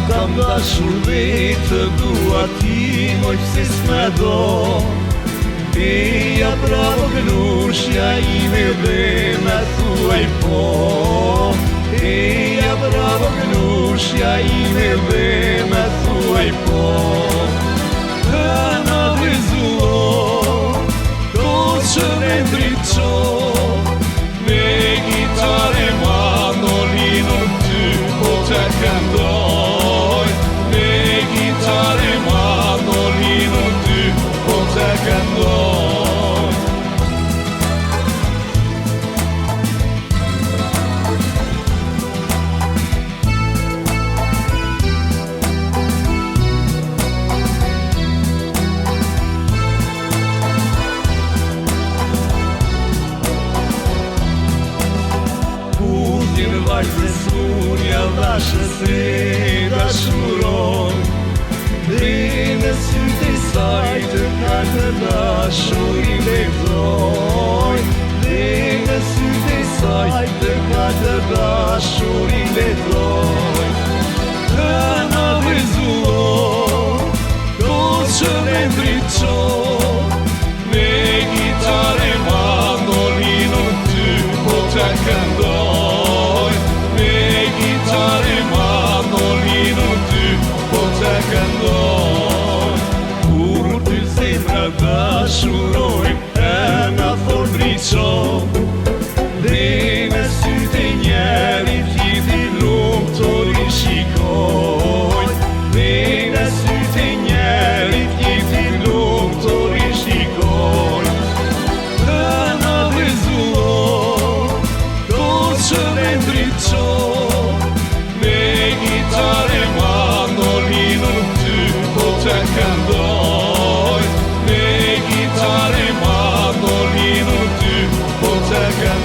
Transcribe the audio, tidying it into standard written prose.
kam dashur vetë dua ti moj pse s'me do. Eja bravo gnushja ime dhe me thuaj po. Eja bravo gnushja ime dhe me thuaj po. Të në dhizuo, koqën e ndriqo, me gitare mandolinën ty po të këndoj. Me gitare mandolinën ty po të këndoj. Vajtë s'munja dhashë se dashuron. Dhe në sytë e saj të ka të dashur i lexoj. Dhe në sytë e saj të ka të dashur i lexoj. Të në dhizuo, koqën e ndriqo, me gitare mandolinën ty po të këndoj. Kur ty zemra dashurojnë e na thon ndriqo. Dhe në sytë e njerit gjithi lumtur i shikojnë. Dhe në sytë e njerit gjithi lumtur i shikojnë. Të na dhizuo, koqën e ndriqo, me gitare mandolinën ty po të këndoj. Me gitare mandolinën ty po të këndoj.